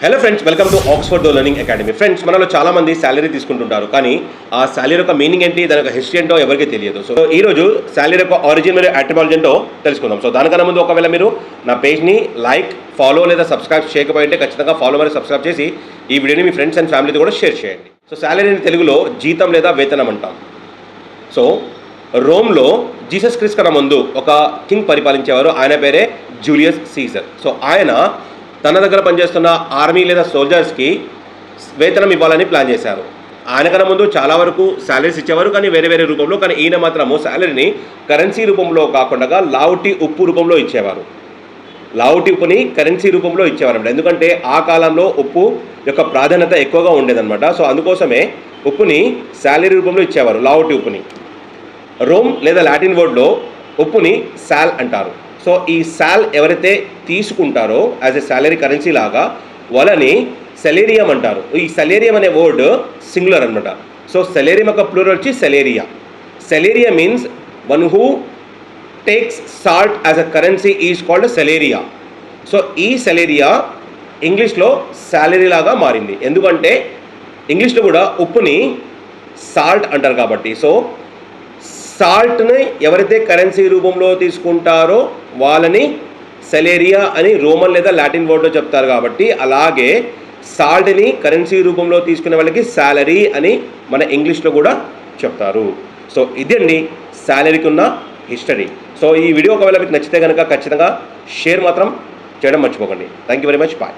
Hello friends, welcome to Oxford learning academy. Friends, మనలో చాలా మంది శాలరీ తీసుకుంటుంటారు, కానీ ఆ శాలరీ యొక్క మీనింగ్ ఏంటి, దాని యొక్క హిస్టరీ ఏంటో ఎవరికి తెలియదు. సో ఈ రోజు శాలరీ యొక్క ఆరిజిన్ మరియు ఎటమాలజీ ఏంటో తెలుసుకుందాం. సో దానికన్నా ముందు ఒకవేళ మీరు నా పేజ్ని లైక్, ఫాలో లేదా సబ్స్క్రైబ్ చేయకపోయింటే ఖచ్చితంగా ఫాలో మరియు సబ్స్క్రైబ్ చేసి ఈ వీడియోని మీ ఫ్రెండ్స్ అండ్ ఫ్యామిలీతో కూడా షేర్ చేయండి. సో శాలరీని తెలుగులో జీతం లేదా వేతనం అంటాం. సో రోమ్లో జీసస్ క్రీస్తు కన్నా ముందు ఒక కింగ్ పరిపాలించేవారు. ఆయన పేరే జూలియస్ సీజర్. సో ఆయన తన దగ్గర పనిచేస్తున్న ఆర్మీ లేదా సోల్జర్స్కి వేతనం ఇవ్వాలని ప్లాన్ చేశారు. ఆయనకన్నా ముందు చాలా వరకు శాలరీస్ ఇచ్చేవారు, కానీ వేరే వేరే రూపంలో. కానీ ఈయన మాత్రము శాలరీని కరెన్సీ రూపంలో కాకుండా లావుటి ఉప్పు రూపంలో ఇచ్చేవారు. లావుటి ఉప్పుని కరెన్సీ రూపంలో ఇచ్చేవారు. ఎందుకంటే ఆ కాలంలో ఉప్పు యొక్క ప్రాధాన్యత ఎక్కువగా ఉండేదన్నమాట. సో అందుకోసమే ఉప్పుని శాలరీ రూపంలో ఇచ్చేవారు, లావుటి ఉప్పుని. రోమ్ లేదా లాటిన్ వర్డ్లో ఉప్పుని సాల్ అంటారు. సో ఈ సాల్ ఎవరైతే తీసుకుంటారో యాజ్ ఎ శాలరీ కరెన్సీ లాగా వాళ్ళని సెలేరియం అంటారు. ఈ సెలేరియం అనే వర్డ్ సింగులర్ అనమాట. సో సెలేరియం యొక్క ప్లూరల్ వచ్చి సెలేరియా. సెలేరియా means one who takes salt as a currency is called సెలేరియా. So ఈ సెలేరియా ఇంగ్లీష్లో శాలరీ లాగా మారింది. ఎందుకంటే ఇంగ్లీష్లో కూడా ఉప్పుని సాల్ట్ అంటారు కాబట్టి. సో సాల్ట్ని ఎవరైతే కరెన్సీ రూపంలో తీసుకుంటారో వాళ్ళని సెలేరియా అని రోమన్ లేదా లాటిన్ వర్డ్లో చెప్తారు కాబట్టి, అలాగే సాల్ట్ని కరెన్సీ రూపంలో తీసుకునే వాళ్ళకి శాలరీ అని మన ఇంగ్లీష్లో కూడా చెప్తారు. సో ఇదండి శాలరీకి ఉన్న హిస్టరీ. సో ఈ వీడియో ఒకవేళ మీకు నచ్చితే కనుక ఖచ్చితంగా షేర్ మాత్రం చేయడం మర్చిపోకండి. Thank you very much. Bye.